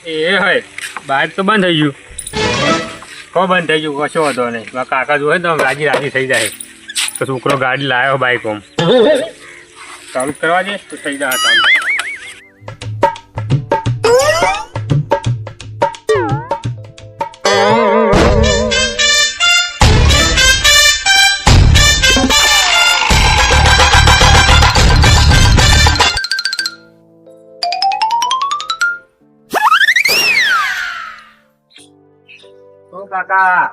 એ હોય બાઇક તો બંધ થઈ ગયું. કો બંધ થઈ ગયું કશો હતો નહીં. કાકા જોવે તો રાજી રાજી થઈ જાય તો છોકરો ગાડી લાવ્યો બાઇક આમ ચાલુ કરવા દે તો થઈ જાય ચાલુ. કાકા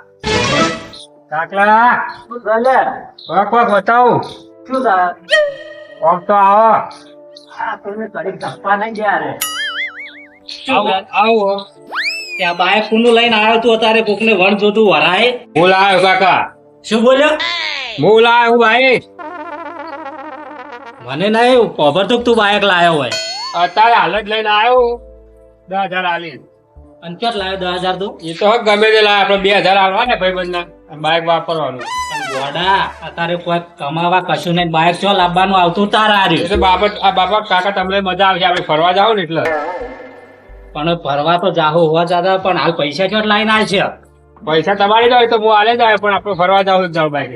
કાકલા બતાવું શું થાય? કોક તો આવો. તમે કડીક ધપ્પા નહીં ગયા રે. આવો ત્યાં બાઈક કોનું લઈને આવ્યો તું અત્યારે કોકને વણ જોતું વરાય? હું લાવ્યો કાકા. શું બોલ્યો? હું લાવ્યો ભાઈ. મને નહીં ખબર તો તું બાઈક લાવ્યો હોય. અત્યારે હાલ જ લઈને આવ્યો 10,000 આલી. અને ચોટ લાવ્યો 10,000 તું? એ તો ગમે તે લાવે આપણે 2,000 આલવા ને ભાઈબંધના બાઇક વાપરવાનું. ગોડા અત્યારે કોઈ કમાવા કશું નહીં, બાઈક ચો લાવવાનું આવતું તારા હાર્યું. એટલે બાપા કાકા તમને મજા આવશે આપણે ફરવા જાવ ને એટલે. પણ ફરવા તો જાહો હોવા જાતા પણ હાલ પૈસા ચોટ લાવીને આવે છે? પૈસા તમારી જાય તો હું હાલે જ આવે પણ આપણે ફરવા જાવ જાવ બાઇક.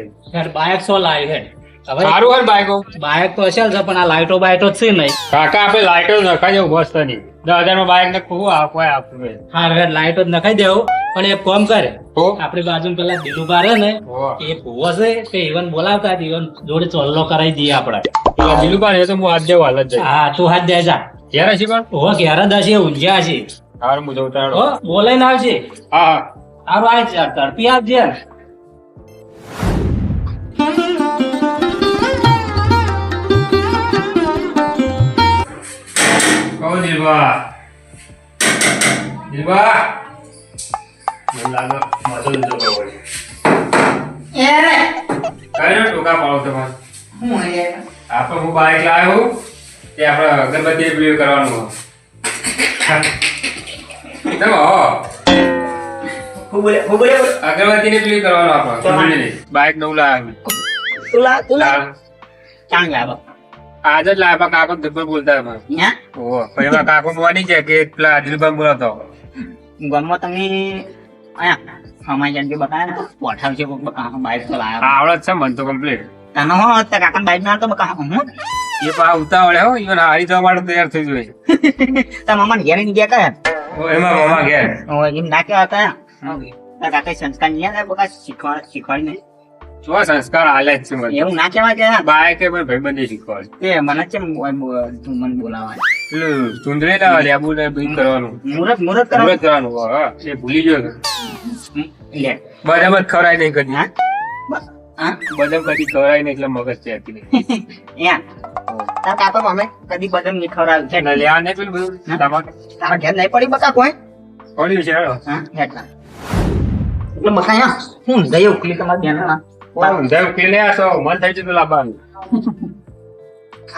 બાઈક શો લાવી છે? હવે સારું હોય બાઇકો. બાઈક તો હશે જ પણ આ લાઈટો બાઈટો જ છે નહીં. કાકા આપણે લાઈટો નખાઈ દેવું મસ્ત નહીં. 10,000 માં બાઇક ને કોઈ આપવું. હા લાઈટો જ નખાઈ દેવું. પણ એક કામ કરે, હો આપણી બાજુ પેલા દિલુભા રહે ને હો એ ભૂવો છે તે ઈવન બોલાવતા ઈવન જોડે ચોલ્લો કરાવી દઈએ આપણે. દિલુભા એ તો હું હાથ દેવા હાલ જ જાય. હા તું હાથ દે જા. ઘેર હશે પણ હો ઘેર જ હશે, ઊંઝ્યા હશે. હારું હું જઉં તારો. હો બોલાઈને આવશે. હા સારું આવે છે તડપી આપજે. કહો દિલબા. દિલબા મને લાગે મસો જ જતો હોય. કઈ નો ટોકા પાડો તમારે? આપણે હું બાઇક લાવ્યો તે આપણે અગરબત્તી પ્રિય કરવાનું. અગરબત્તી ને પ્રિય કરવાનું આપણે બાઇક નવું લાવ્યું. આજ જ લાવ્યા કાકો ધબ્બર બોલતા હતા. ઓહો પછી એમાં કાકો મોની છે કે પેલા દિલબા બોલાવતો. ગામમાં તમે આયા સમાચાર જે બતાવ્યા ને પોઠાવ છે કોક બકા બાઈક તો લાવ્યા. આવડત છે મન તો કમ્પ્લીટ. તને હો તે કાકા બાઈક ના તો બકા હું એ પા ઉતાવળે હો ઈવન હારી જવા માટે તૈયાર થઈ જોઈએ. તાર મામા ઘેર ની ગયા કયા? એમાં મામા ઘેર ઓ એમ ના કેવા હતા તાર કાકા સંસ્કાર નહીં ને બકા શીખવાડી નહીં. જો સંસ્કાર આલે જ છે મને. એવું ના કેવા કે બાઈક પણ ભાઈબંધી શીખવાડે. તે મને કેમ તું મને બોલાવા પેલું ચુંદડી લાવે લેબુ ને બીજ કરવાનું. મુરત મુરત કરવાનું. હા એ ભૂલી ગયો. લે બરાબર ખવડાય નહીં કદી. હા બદામ કદી ખવડાય નહીં એટલે મગજ છે હતી. યા તાર કાકા મમ્મી કદી બદામ નહીં ખવડાવ્યું છે એટલે લ્યા ને પેલું બધું તારા ઘેર નહીં પડી બકા કોઈ? પડ્યું છે હેડો. હા હેઠા એટલે બકા યા હું ગયો ઉકલી તમારા બેન ઊંધા ઉકેલે આસો મન થઈ જતું લાવવાનું.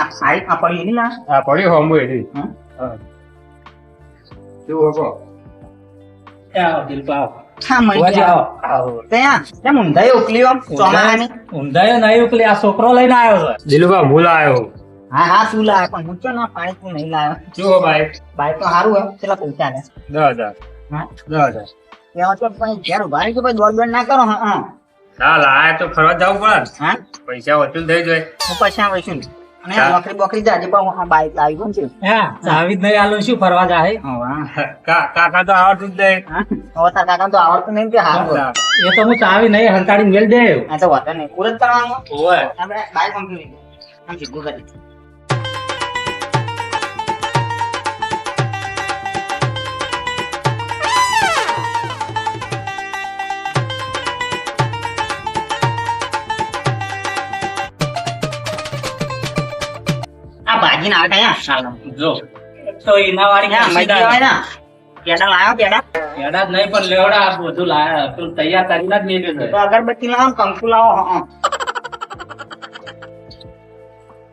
આ સાઈડ માં પડી નહીં ના હા પડ્યું હમું એથી. હા શું હકો આવો દિલપા હા મળી જાઓ ત્યાં કેમ ઊંધાઈ ઉકલી આમ ચોમાહાની ઊંધાયો નહીં ઉકલી આ છોકરો લઈને આવ્યો છે. દિલુભા હું લાવ્યો. હા હા તું લાવ પણ હું ચો ના પાણી તું નહીં લાવ્યો શું ભાઈ? બાઈક તો સારું હે કેટલા પૈસા લે 10,000. હા 10,000. એવા તો પછી ઘેર ઉભા રહી કે ભાઈ દોડ ના કરો હા હા ના લાય તો ફરવા જવું પડે ને. હા પૈસા વસૂલ થઈ જાય. હું પૈસા વહીશું અને નોકરી બોકરી જાજે પણ આ બાઈક લાવી કોણ છે હા ચાવી જ નહીં આલું શું ફરવા જાય. હા કાકા તો આવડતું જ નહીં. હા હવે તાર કાકા તો આવડતું નહીં કે હારું એ તો હું ચાવી નહીં હંતાડી મેલ દે. આ તો વાતો નહીં પૂરત કરવાનું ઓય આપણે બાઈક કંપની આમ સીધું કરી આ ભાજી ના આવ્યા ચાલો જો તો એના વાળી મજા આવે ને પેડા લાવ્યો પેડા એડા જ નહીં પણ લેવડા આ બધું લાયા તું તૈયાર કરીને જ મેલ્યું છે. તો અગરબત્તી લાવો કંકુ લાવો હા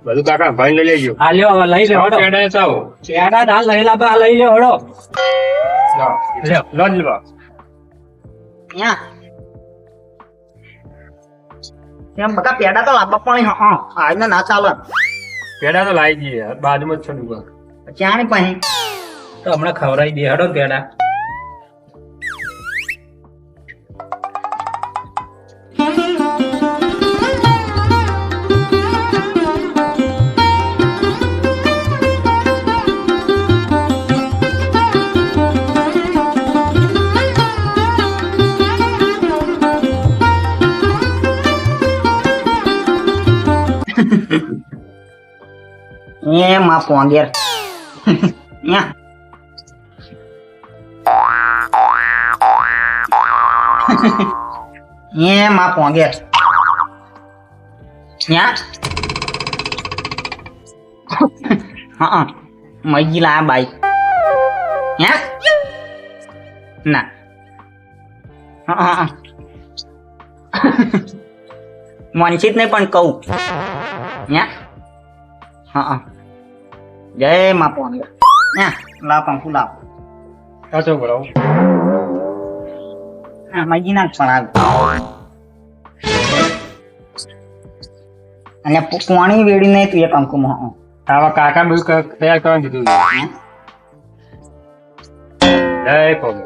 બધું કાકા ભાઈ લઈ લેજો. હા લ્યો હવે લઈ લે હળો. પેડા ચાવો. પેડા દાલ લઈ લાબા લઈ લે હળો. લ્યો લો દિલુભા. અહીંયા એમ બકા પેડા તો લાવવા પણ હા આજના ના ચાલે પેડા તો લાવી જઈએ બાજુમાં જ છે દુકાન. ક્યાં ની પછી તો હમણાં ખવડાવી દે હેડો પેડા. એ માં પોંગેર ન્યા. એ માં પોંગેર ન્યા. હા મજી લાયા બાઈક ન્યા ના. હા મનસીત નહીં પણ કહું ન્યા. હા જય માં પોંગેર ન્યા. લાવ પંખું લાવ. કાચો ભરાવ મજી ના પણ અને પાણી વેડી નહીં તું એ પંખુમાં. તારા કાકા બધું તૈયાર કરવાનું દીધું. જય પગે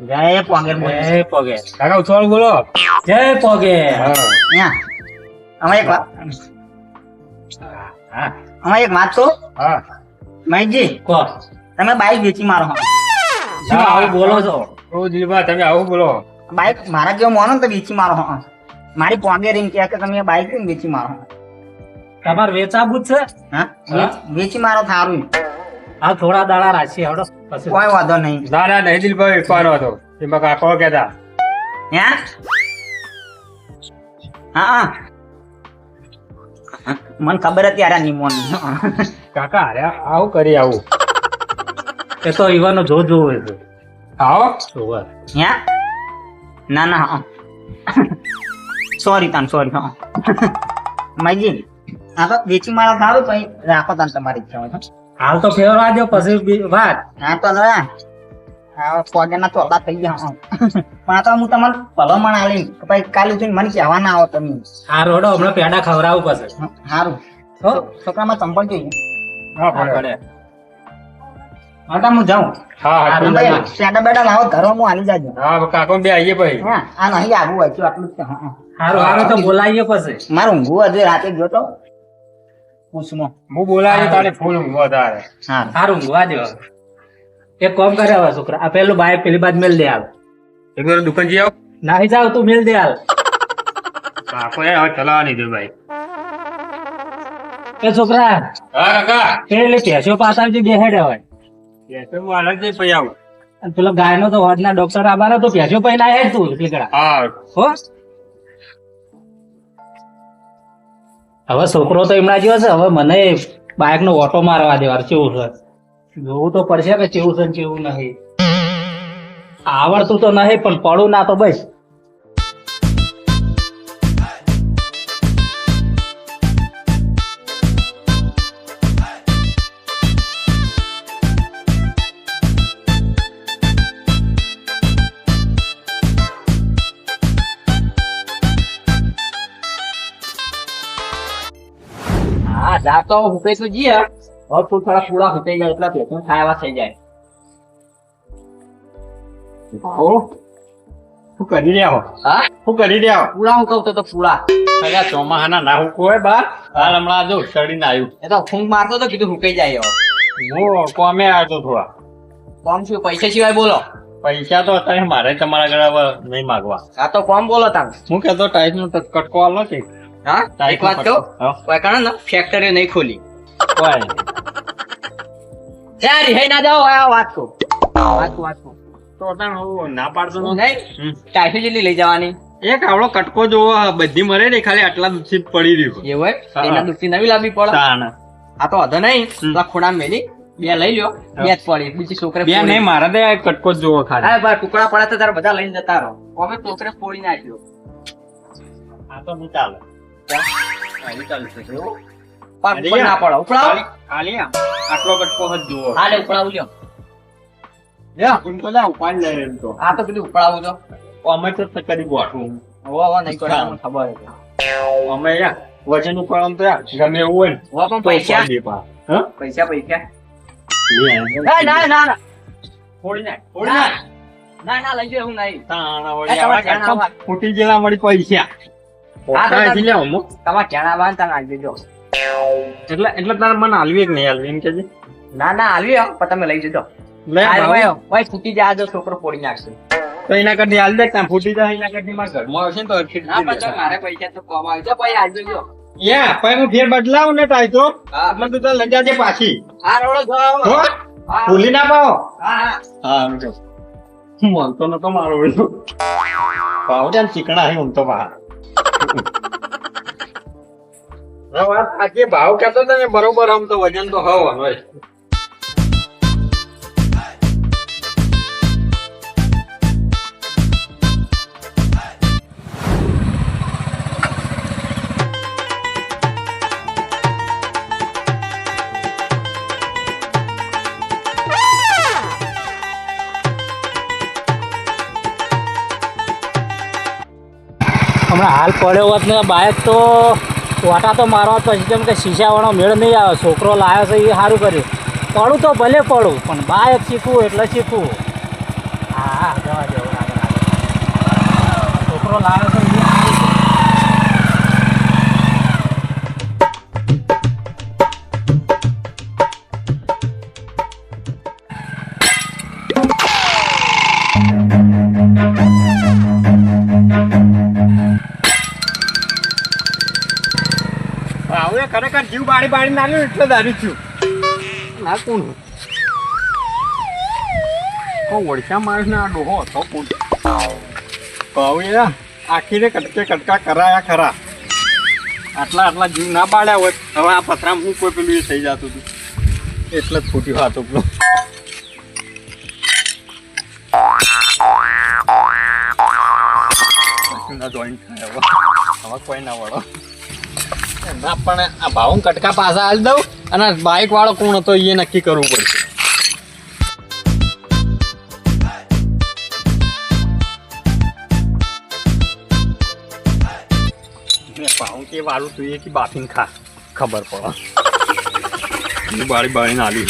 જય પોંગેર જય પગે. કાકા ઉછવાળું બોલો. જય પગે. હા ન્યા. અમે એક વાત હા અમે એક વાત કહું હા મહેશજી, કો તમે બાઈક વેચી મારો હો. શું આવું બોલો છો? ઓ દિલબા તમે આવું બોલો. બાઈક મારા જેવો મોનો ને તો વેચી મારો હો. મારી પોંગેર એમ કહે કે તમે બાઈક વેચી મારો. તમારે વેચાવું જ છે? હા વેચી મારો થારું. આ થોડા દાડા રાખીએ હેડો પછી. કોઈ વાંધો નહીં. ના ના નહીં દિલભાઈ વેચવાનો હતો એમાં કાકો કહેતા. હા હા મને ખબર હતી યાર નિમોન. કાકા અરે આવું કરી આવું. એ તો ઈવાનો જો જોવે છે. આવો જોવે. હા ના ના હા સોરી તાન સોરી. હા મહેશજી આ તો વેચી મારા થારું તો રાખો તાન તમારી ઈચ્છા હોય તો. હાલ તો ફેરવા દો પછી વાત. હા તો હા પોગેના ચોલા થઈ ગયા. પણ આ તો હું તમારે ભલામણ આલી કે ભાઈ કાલે ઉઠીને મને કહેવા ના આવો તમે. આ રોડો હમણાં પેડા ખવડાવું પછી. સારું હો છોકરામાં ચંપલ જોઈએ. હા હા, પડે. પડે. હા તો હું જાઉં. હા હા તું ભાઈ જા. પેડા બેડા લાવો ઘરમાં હાલી જાજો. હા કાકો બે આવીએ ભાઈ. હા આ નહીં આગું હોય છે આટલું જ છે. હા હારું હારું તો બોલાવીએ પછી. મારું ઊંઘું હજુ રાતે જોતો પૂછમાં. હું બોલાવી તારે ફૂલ ઊંઘવા તારે. હા હારું ઊંઘવા દો. એક કામ કરે હવે છોકરા, આ પેલું બાઈક પેલી બાદ મેલ દે હાલ. એક વાર દુકાન જઈ આવ. નાહી જાવ તું મેલ દે હાલ. કાકો યાર હવે ચલાવવા નહીં દે ભાઈ. એ છોકરા હા કાકા. એટલે પેશો પાછા આવજે બે હેડ હવે. તો હું હાલ જ જઈ પછી આવું. અને પેલો ગાયનો તો હોદના ડોક્ટર આબાનો તો પેશો પહેલા હેડ તું નીકળા. હા હો હવે છોકરો તો એમના જેવો છે. હવે મને બાઇક નો ઓટો મારવા દેવા કેવું છે જોવું તો પડશે કે કેવું છે ને કેવું નહીં. આવડતું તો નહીં પણ પડું ના તો બસ. હા જાતો હુપે તો જી હવે થોડા પૂરા હુકાઈ જાય એટલા પેટમાં ખાવા થઈ જાય. શું કરી રહ્યા હો? હા શું કરી રહ્યા હો? પૂરા હું કહું તો પૂરા. અલ્યા ચોમાહાના ના હુકવું હોય બા. હાલ હમણાં જો ચડીને આવ્યું. એ તો ફૂંક મારતો તો કીધું હુકાઈ જાય હવે. હું કોમે આવ્યો તો થોડા. કોમ શું પૈસા સિવાય બોલો. પૈસા તો અત્યારે મારે તમારા ઘરે હવે નહીં માગવા. આ તો કોમ બોલો તમે. હું કહેતો ટાઈસ નો કટકો આલો છે. હા એક વાત કહું, કોઈ કારણ ફેક્ટરી નહીં ખોલી. કોઈ ત્યાં રિહાઈ ના જાઓ આ વાત કહું. વાત કહું. તો તને હું ના પાડતો નહીં નથી. ટાઈફી જેટલી લઈ જવાની એક આવડો કટકો જોવો બધી મરે ને ખાલી આટલા દૂધ પડી રહ્યું. એવું હોય હા. એના દૂધથી નવી લાવવી પડે. તાણ. આ તો વધો નહીં પેલા ખોડા મેલી બે લઈ લ્યો બે જ પડી બીજી છોકરે બે નહીં મારા દે કટકો જ જોવો ખાલી. હા ભાઈ ટુકડા પડે તો તારે બધા લઈને જતા રહો. અમે છોકરે ફોડી નાખ્યો. આ તો નહીં ચાલે. પાક ઉપર ના પડે ઉપડાવો. ખાલી આટલો કટકો જ જોવો. હા લે ઉપડાવું લ્યો. ઊંઘ તો જા ઉપાડ લે એમ તો. આ તો કીધું ઉપડાવું તો અમે તો કરી ગોઠવું. હવે નહીં કરે મને ખબર છે. અમે યાર વજન ઉપાડવાનું તો યાર ગમે એવું હોય ને હવે પણ તો પૈસા ઉપાડી દે પા. હા? પૈસા પૈસા ના ના ના ફોડી નાખ. ના ના લઈ જાઉં નહીં તાણા એ તમારે વળી જાણા આવા ફૂટી ગયેલા વળી પૈસા. પોતાથી લેવો મો. તમારે ચણા બાંધ તમે આવી દેજો એટલે તારે મને હાલવી કે નહીં હાલવી એમ કેજે. ના ના હાલવી આવો પણ તમે લઈ જજો લે ભાઈ. ભાઈ ફૂટી જાય તો છોકરો ફોડી નાખશે તો એના કરતી હાલ દે ત્યાં ફૂટી જાય એના કરતી મારા ઘરમાં આવશે ને તો અડખી ના પછી મારે પૈસા તો કોમ આવી જાય ભાઈ આવી જજો યા પછી હું ફેર બદલાવું ને ટાઈ તો એટલે તું તો લઈ જાજે પાછી. હા રોડો જાઓ હો? હા ભૂલી ના પાવો. હા હા હું બોલતો નતો મારો વેલો. પાવ ત્યાં ચીકણા હે હું તો બહાર. વાત સાચી, ભાવ કહેતો હતો ને બરોબર, આમ તો વજન તો હવાનું હોય. હમણાં હાલ પડ્યો હોત ને બાઇક તો વાટા તો મારવા પછી કેમ કે શીશાવાળો મેળ નહીં આવે. છોકરો લાવ્યો છે એ સારું કર્યું. પડું તો ભલે પડું પણ બાઇક શીખવું એટલે શીખવું. હા હા જવા દેવું આગળ આગળ. છોકરો લાવ્યો છે એ સારું છે. હવે ખરેખર જીવ બાળી બાળી નાખ્યું એટલે દારૂ છું. ના કોણ ઓળખ્યા માણસ ને આ ડોહો હતો કોણ? હવે આખીને કટકે કટકા કરાયા ખરા. આટલા જીવ ના બાળ્યા હોય. હવે આ પથરામાં હું કોઈ પેલું એ થઈ જતું હતું એટલે જ ફૂટ્યું હાથું પેલું. જોઈન્ટ થાય હવે કોઈ ના વળો ના. પણ આ ભાવ કટકા પાછા હાલ દઉં અને બાઇક વાળો કોણ હતો એ નક્કી કરવું પડશે. ભાવ કે વાળું તું એ કે બાફીને ખા ખબર પડે. બાળી બાળીને આલી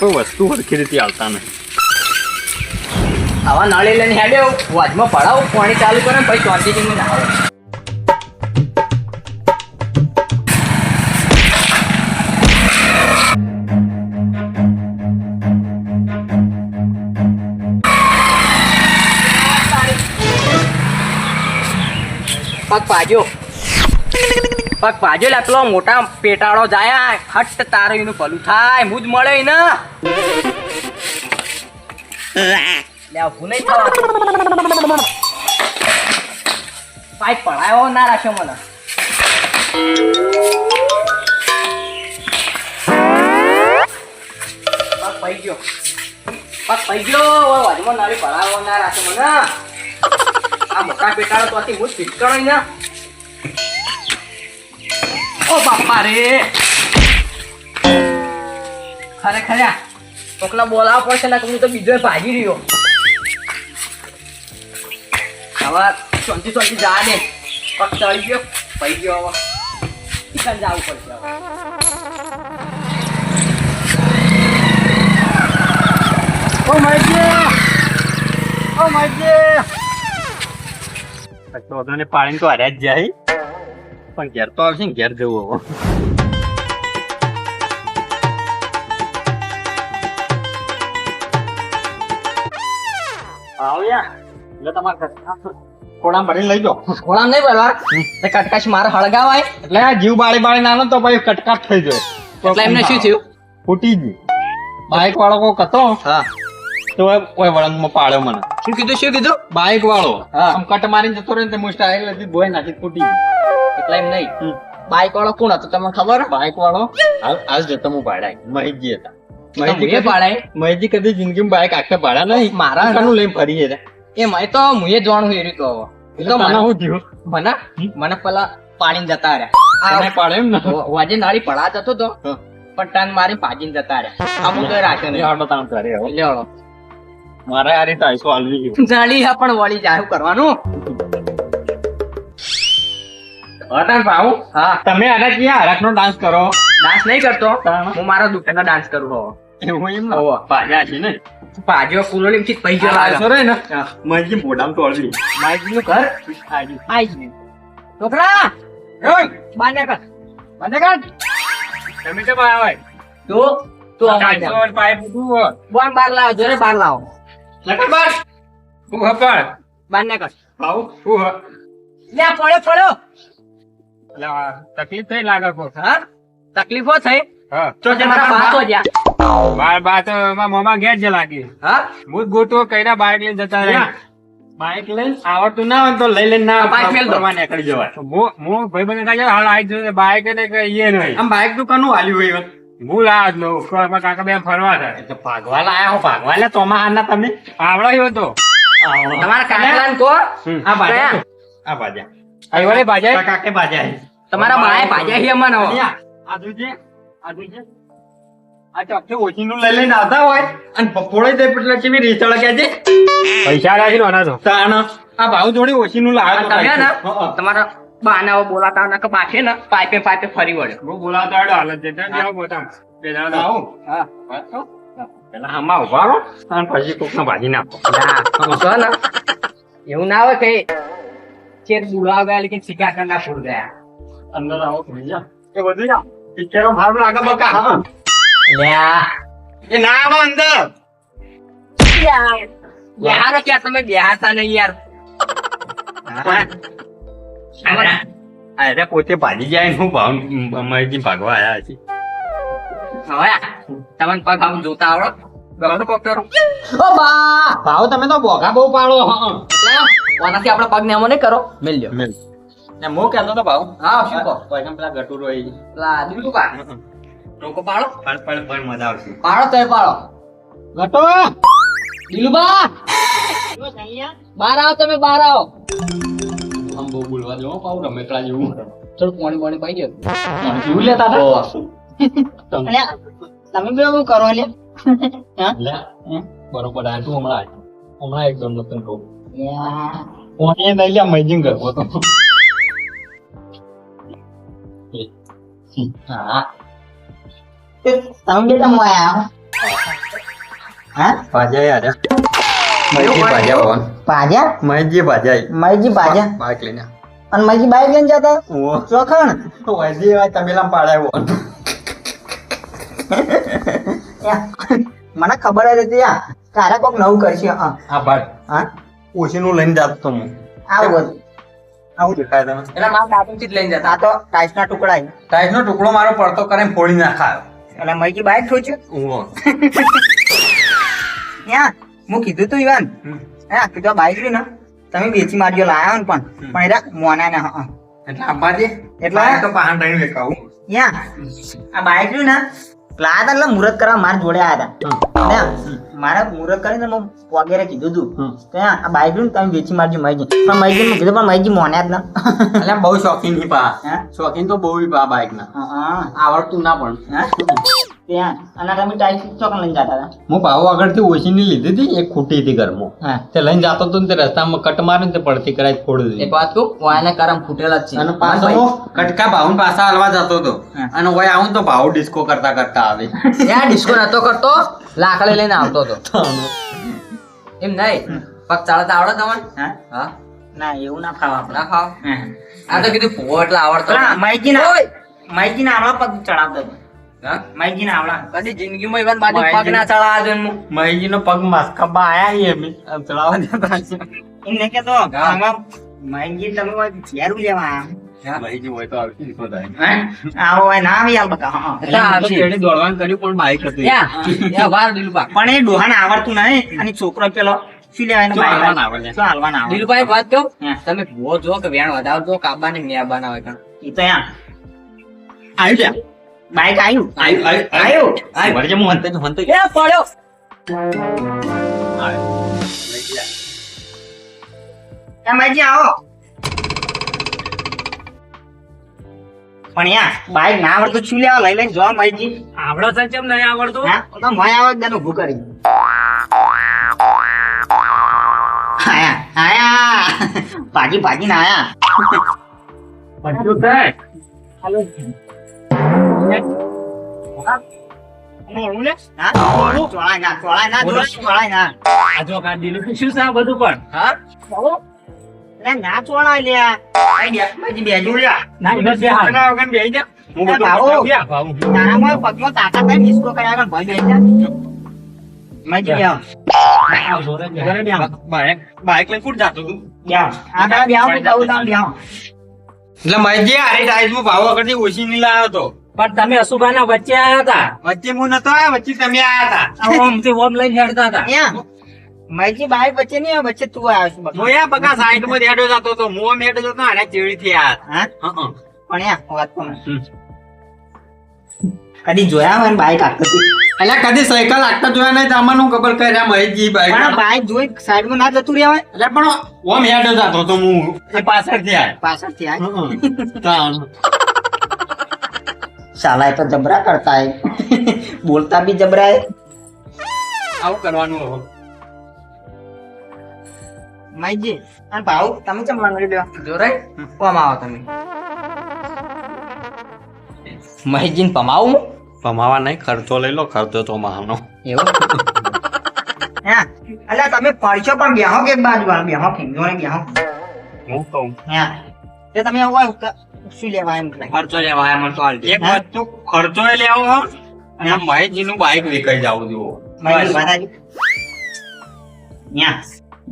કોઈ વસ્તુ સરખી રીતે હાલતા નહીં. આવા નાળી લઈને હેડ્યો વાજમાં પડાવો પાણી ચાલુ કરે ને પછી શાંતિથી નાવો પગ પાજો એટલે પેલો મોટા પેટાળો જાય હટ તારો એનું ભલું થાય મુજ મળે ને નહીં થવા પાઇપ પડાયો ના રાખ્યો મને પગ પઈ ગયો વાજમાં નાળી પડાયો ના રાખ્યો મને આ મોટા પેટાળો તો આથી મુજ ફિટકણો ને ઓ બાપા રે ખરેખર કોકના બોલાવવા પડશે ને હું તો બીજો ભાગી રહ્યો. હવે શાંતિ શાંતિ જા દે પગ ચડી ગયો પઈ ગયો હવે ચિકન જવું પડશે હવે. ઓ માયજી ચોધાને પાડીને તો હાર્યા જ જાય પણ ઘેર તો આવશે ને ઘેર જવું હવે. એટલે તમારે ખોડા ભરીને લઈ જાઓ. ઘોડા નહીં બરવાર કટકાશ મારે હળગાવાય એટલે આ જીવ બાળી બાળી નાનો તો પછી કટકાટ થઈ જાય. એટલે એમને શું થયું ફૂટી ગયું. બાઇક વાળો કોક હતો હા તો કોઈ વળંગમાં પાડ્યો મને. શું કીધું બાઇક વાળો હા. આમ કટ મારીને જતો રહ્યો ને હું સ્ટાઇલ હતી ધોઈ નાખી ફૂટી ગયું. એટલે એમ નહીં બાઈક વાળો કોણ હતો તમને ખબર બાઇક વાળો હાલ જતો હું ભાડા મહેશજી હતા. મુએ પાડાય મહેશજી કદી જિંદગીમાં બાઇક આખે ભાડા નહીં. મારા કાનું લઈને ફરી ગયા. એ મેં તો મુએ જાણું હેરી તો હવે એટલે તને શું થયું? મને પેલા પાડીને જતા રહ્યા તને પાડે એમ ને? વાજે નાળી પડા જતો તો હા. પણ ટન મારી ભાજીને જતા રહ્યા અમુક તો રાખ્યો નહીં આટલો તાણ કરે હવે. લેવડો મારે આ રીતે આઈસો હાલવી ગયું. નાળી હા પણ વળી જાય શું કરવાનું અતાર ભાવ હા તમે આના ક્યાં હરકનો ડાન્સ કરો? ડાન્સ નહીં કરતો તાણ. હું મારા દુકાનનો ડાન્સ કરું હવે એવું એમ ઓહો. પાજા છે ને પાજો કુલોની થી પૈસા આ લાગે આસો રે ને મજી મોઢામાં તોડવી માઈજી નું ઘર આજી આઈ જ નહીં. છોકરા બાને કર તમે કેમ આવે તું ચારસો વાર પાઇપ ઉઠવું બોન બાર લાવો જોરે બાર લાવો લખન બાર હું હપડ બાને કર આવું હું લે પડ્યો તકલીફ થઈ લાગે કોક હા તકલીફો થઈ હા તો તમારા બા તો જ્યાં બાર બા તો મોમાં ઘેર જ લાગી હા હું જ ગોતો કઈના બાઈક લઈને જતા રહ્યા બાઈક લઈને આવડતું ના હોય તો લઈ લઈને ના બાઈક મેલ દો. ફરવા નીકળી જવાય હું ભાઈ બંધ કાઢ્યો હાલ આવી જશે બાઈક ને કઈ એ નહીં આમ બાઈક તો કનું હાલ્યું હોય હું લાવ જ લઉં મારા કાકા બે ફરવા થાય એટલે ભાગવા લાયા હો ભાગવા લે તો માં આના તમે આવડો એવો તો તમારા કાકલાને કહો આ બાજા કયા? આ બાજા અહીં વળી ભાજે કાકે બાજા તમારા બાએ ભાજ્યા છે મને હવે. આ જોજે આ ચોકથી ઓછીનું લઈ લઈને આવતા હોય અને પકોડે દે એટલે કેવી રીત લગ્યા છે પૈસા રાખી નો તો તાણ આ ભાવ જોડે ઓછીનું લાવે તો તમે ને હં. તમારા બાને હવે બોલાતા ના કે પાછે ને પાઇપે ફરી વળ્યો હું બોલાવતો આવ્યો હાલત છે ત્યાં જાઓ પોતા બે જણા જાઓ. આવું હા પેલા આમાં ઉભા રહો અને પછી કોકને ભાજી નાખો ના ને એવું ના હોય કે ચેર બુલાવ ગયા લેકિન સિક્કા કરના ફૂલ ગયા અંદર આવો ભૈયા એ બધું જા પિક્ચરો ભાવ લાગે બકા હા લ્યા એ ના આવો અંદર યાર ક્યાં તમે બેહાતા નહીં યાર અરે પોતે ભાજી જાય ને હું ભાવ અમારી ભાગવા આયા છે હવે તમને પગ આમ જોતા આવડો ગમે કોક કરો ભાવ તમે તો બોગા બહુ પાડો હા ઓનાથી આપણે પગ ને આમ નહીં કરો મેલ લ્યો મેલ ને મો કહેતો તો ભાવ હા શું કહો કોઈ પેલા ગટુરો આવી પેલા દીકુ કા રોકો પાડો પણ મજા આવશે પાડો તોય પાડો ગટો દિલુબા બહાર આવો તમે બહાર આવો આમ બહુ બોલવા દો પાવ રમેકડા જેવું થોડું પાણી પાણી પાઈ ગયો જીવ લેતા હતા તમે બે શું કરો લે લે બરોબર આ તું હમણાં એકદમ નતું કહું કોને નહીં લે મેજિંગ કરવો તો હા તમે બેટા મોયા હા ભાજા યાર મૈજી ભાજા હોન પાજા મૈજી ભાજા મઈજી પાજા બાઈક લઈને અને મઈજી બાઈક લઈને જતા ઓ ચોખણ વૈજી વાત તબેલામાં પાડાય હોન મને ખબર જ હતી યાર તારા કોક નવું કરશે હા આ ભાઈ હા ઓછીનું લઈને જાતો તો હું આવું હતું આવું દેખાય તમે એટલે મારા દાદુજી જ લઈને જતા આ તો ટાઈસ ના ટુકડા ટાઈસ નો ટુકડો મારો પડતો કરીને ફોડી નાખાયો એટલે મઈજી બાઈક ઠોચ્યું ઓ ત્યાં હું કીધું તું ઈવાન હા કીધું બાઈક રહ્યું ને તમે વેચી મારજો લાયા ને પણ એરા મોના ને હા એટલે આંબા દે એટલે? તો પાહણ દઈને વેકાવું યા આ બાઈક રહ્યું ને લાયા હતા એટલે મુહૂર્ત કરવા મારા જોડે આવ્યા હતા ને મારે મુહૂર્ત કરીને હું વગેરે કીધું તું ત્યાં આ બાઈક રહ્યું ને તમે વેચી મારજો મઈજી પણ મઈજી મેં કીધું પણ મઈજી મોન્યા જ ના એટલે બહુ શોખીન ની પા હા શોખીન તો બહુ પા બાઈક ના હા આવડતું ના પણ હા ત્યાં અને તમે ટાઈસ ચોકન લઈને જતા હતા હું ભાવ આગળથી ઓછીની લીધી હતી એક ખૂટી હતી ઘરમાં હા તે લઈને જાતો હતો ને તે રસ્તામાં કટ મારે ને તે પડતી કરાય ફોડી એક દીધી વાત કહું વાયના કરમ ફૂટેલા જ છે અને પાછો કટકા ભાવ પાછા હલવા જતો હતો હા. અને ઓય આવું તો ભાવ ડિસ્કો કરતા કરતા આવે ત્યાં ડિસ્કો નતો કરતો લાકડી લઈને આવતો હતો એમ નહીં પગ ચાલતા આવડે તમને હા ના એવું ના ખાવા ના ખાવ આ તો કીધું ભૂવો એટલે આવડતો માઈજી ના માઈજી ના આવડા પગ ચડાવતો હતો માઈજી ના આવડા કદી જિંદગીમાં ઈવન બાજુ પગ ના ચડાવવા દે હું મહીજી નો પગ માસ્કબા આયા હી અમે આમ ચડાવવા જતા છે એમને કે તો આમાં માઈજી તમે ઘેરું લેવા મહીજી હોય તો આવતી દીકો થાય આવો હોય ના આવી હાલ બકા હા દોડવાનું કર્યું પણ બાઈક હતી પણ એ ડોહાને આવડતું નહીં અને છોકરો પેલો શું લેવાય શું હાલવાના આવડે? શું હાલવાના આવડે? દિલુભાઈ વાત કહું હા. તમે ભૂવો જો કે વેણ વધાવજો કાબા ને ન્યા બનાવે કાં ઈ તો યા આવ્યું લ્યા. બાઈક આવ્યું આવ્યું વળજે હું હંતે જ હંતે જ. એ પડ્યો એ માજી આવો પણ યા બાઈક ના આવડતું શું લેવા લઈ લઈને જો માજી આવડો છે કેમ નહીં આવડતું હા તો મોય આવો એકદમ ઊભું કરી આયા આયા ભાજી ભાજી ના આયા બધું થાય હાલો મોડું લે હા ચોળાય ના ચોળાય ના આ જો કાઢી શું છે આ બધું પણ હા લે ના ચોળાય લે માજી બેજો ના એને બે હાલ. એના વગર બેહી જા હું બધું ભાવો. પતાવી આ ભાવ. તારામાં પગમાં તાકાત નહીં ડિસ્કો કર્યા આગળ ભાઈ બેસી જા માજી બેહો આ જોરે જ ઘરે બેહો બાઇક લઈને ફૂટ જાતો તું બેહો આ તારા બેહો હું કહું તારા બેહો એટલે મહેજી આરે ટાઈસમાં ભાવ વગરથી ઓછી નહીં લાવ્યો તો પણ તમે અશુભાના વચ્ચે આવ્યા હતા વચ્ચે હું નતો આવ્યો વચ્ચે તમે આયા હતા ઓમથી ઓમ લઈને હેડતા હતા અહીંયા માજી બાઈક વચ્ચે નહીં આવે, વચ્ચે તું આવ્યો છું બકા. હું યા બકા સાઈડમાં હેડો જતો તો હું હેડો જતો આને ચેડી થી આયા હા પણ યા વાત તો નહીં. કદી જોયા હોય ને બાઈક આખતી એટલે કદી સાયકલ આગતા જોયા નહીં તમને હું ખબર કર્યા મહેશજી બાઈક પણ બાઈક જોઈ સાઈડમાં ના જતું રહ્યા હોય એટલે પણ ઓમ હેડો જતો તો હું એ પાછળથી આયો પાછળથી આ તાણ. સાલા એ તો જબરા કરતા હે બોલતા બી જબરા હે. આવું કરવાનું હવે. માઈજી અને ભાવ તમે કેમ લંગડી લ્યો જોરાય કોમ આવો તમે મહેશજીને પમાવું પમાવા નહીં ખર્ચો લઈ લો ખર્ચો તો માનો એવું હા અલ્યા તમે પડશો પણ બેહો કે એક બાજુ વાળો બેહો ખીંજો ને બેહો હું કહું હા તે તમે હોય શું લેવા એમ કે ખર્ચો લેવા મને તો એક વસ્તુ ખર્ચો એ લેવો હો અને મહેશજી નું બાઈક વેચાઈ જાવું જોવો મારી વાત ન્યા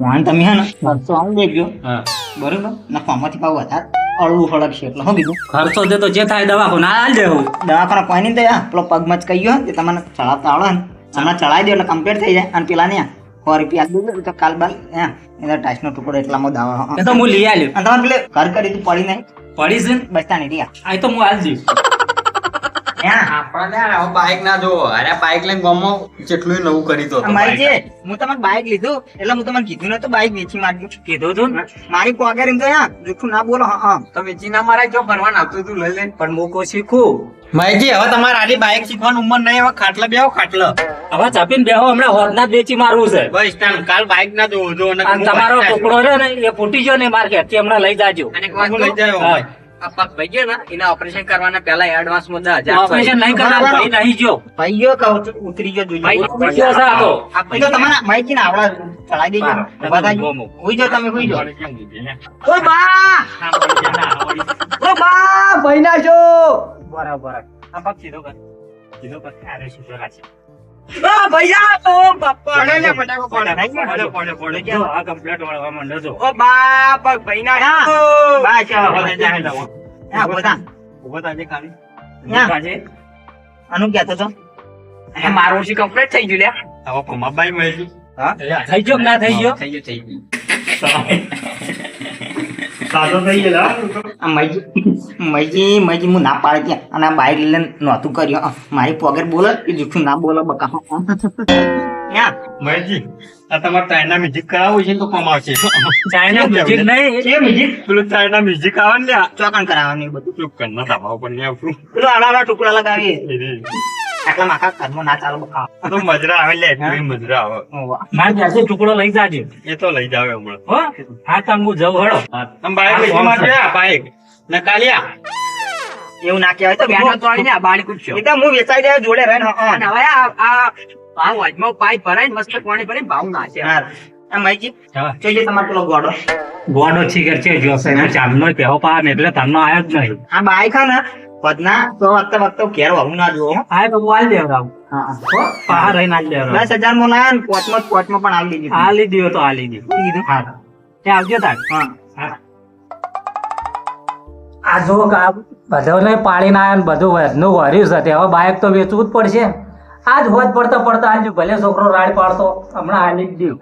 વાન તમે હે ને ખર્ચો આવું દેજો હા બરોબર ના ફોમાંથી પાવ વધારે અળવું ફળક છે એટલે હો કીધું ખર્ચો દે તો જે થાય દવાખાના હાલ દેવું દવાખાના કોઈ નહીં થયા પેલો પગમાં જ કહી ગયો તે તમને ચડાવતા આવડે ને હમણાં ચડાવી દો એટલે કમ્પ્લીટ થઈ જાય અને પેલા ને 100 રૂપિયા દીધું તો કાલ બાલ એના ટાઈસનો ટુકડો એટલામાં દાવા એ તો હું લઈ આવ્યો અને તમારે પેલે ઘર કરી તું પડી નહીં પડી છે ને બચતા નહીં રહ્યા આ તો હું હાલ દઈશ આપણે હવે બાઈક ના જોવો અરે બાઈક લઈને ગામમાં જેટલું નવું કરી દો મારી જે હું તમારે બાઈક લીધું એટલે હું તમને કીધું ને તો બાઈક વેચી મારજો કીધું તું ને મારી પગાર એમ તો જૂઠું ના બોલો હા તો વેચી ના મારા જો ભરવાનું આપતું તું લઈ લઈને પણ હું કોઈ શીખું મહેશજી હવે તમારે આની બાઈક શીખવાની ઉંમર નહીં હવે ખાટલા બેહો ખાટલા હવે ચાપીને બેહો હમણાં હોદના જ વેચી મારવું છે બસ તાન કાલ બાઈક ના જોવો જો અને અને તમારો ટુકડો છે ને એ ફૂટી ગયો ને મારે ઘેરથી હમણાં લઈ જાજો અને હું લઈ જાયો હા. આ પગ ભાઈ ગયો ને એના ઓપરેશન કરવાના પહેલા એડવાન્સ માં 10,000 ઓપરેશન નહીં કરવાનું ભાઈ નહીં જો ભાઈ ગયો કહું ઉતરી ગયો જોઈએ ભાઈ ઉતરી ગયો છે આ તો. આ તો તમારા માઈકી ને આવડા ચડાઈ દેજો બતાજો હુઈ જાઓ તમે હુઈ જાઓ ઓ બા ઓ બા ભાઈ ના જો બરાબર આ પગ સીધો કર સીધો કર અરે સીધો રાખી ઓ ભૈયા ઓ બાપા પડે ને ફટાકો પડે પડે જો આ કમ્પ્લીટ વળવા માંડે જો ઓ બા પગ ભાઈ ના બા ચાલો હા બોતા ઉભો થાજે ખાલી કાજે આનું કહેતો તો એ મારું છે કમ્પ્લીટ થઈ ગયું લ્યા હવે કમાબાઈ મહેશજી થઈ ગયો કે ના થઈ ગયો થઈ ગયું સાદો થઈ ગયેલા આ મૈજી હું ના પાડી ત્યાં અને આ બાઈક લઈને નહોતું કર્યું મારી પોકેટ બોલે એ જૂઠું ના બોલે બકા મહેશજી આ તમારે ચાઇના મ્યુઝિક કરાવવું છે તો કમાવશે ચાઇના મ્યુઝિક નહીં છે મ્યુઝિક પેલું ચાઇના મ્યુઝિક આવે ને લ્યા ચોકન કરાવવાનું એ બધું પેલું કરના ધાબા ઉપર નહીં આવતું પેલું આડા ટુકડા લગાવીએ આટલા માખા ઘરમાં ના ચાલો બકા આ તો મજરા આવે લે એટલી મજરા આવે મારે ત્યાંથી ટુકડો લઈ જાજો એ તો લઈ જાવ હમણાં હો હા તમ હું જઉં હળો તમે બાઈક લઈ મારજો આ બાઈક ને કાલિયા એવું ના કહેવાય તો બેઠો તોડી ને આ બાળી કૂદશો. એ તો હું વેચાઈ દે જોડે રહે ને અને હવે આ ભાવ વચમાં પાઇપ ભરાય ને મસ્ત પાણી ભરીને ભાવ નાખે. આ મૈજી હા. જોઈએ તમારે પેલો ગોડો ગોડો છીકર છે જો છે ચાંદનો પહેવો પા ને એટલે તમને આયો જ નહીં આ બાઈક હા ને પદના તો વખતે વખતે ઘેર વહુ ના જોવો હો. આ તો વાલ દેવરાવ હા પહાડ રહીને આલ દેવરાવ 10,000 માં લાયા ને પોચમાં પણ આવી દીધી આ લીધી તો આ લીધી કીધું હા ત્યાં આવજો તાર હા આ જો આ બધાને પાડીને આયા ને બધું વધનું વર્યું છે તે હવે બાઇક તો વેચવું જ પડશે આજ હોજ પડતા પડતા આજ ભલે છોકરો રાડ પાડતો હમણાં હાલી જ દઉં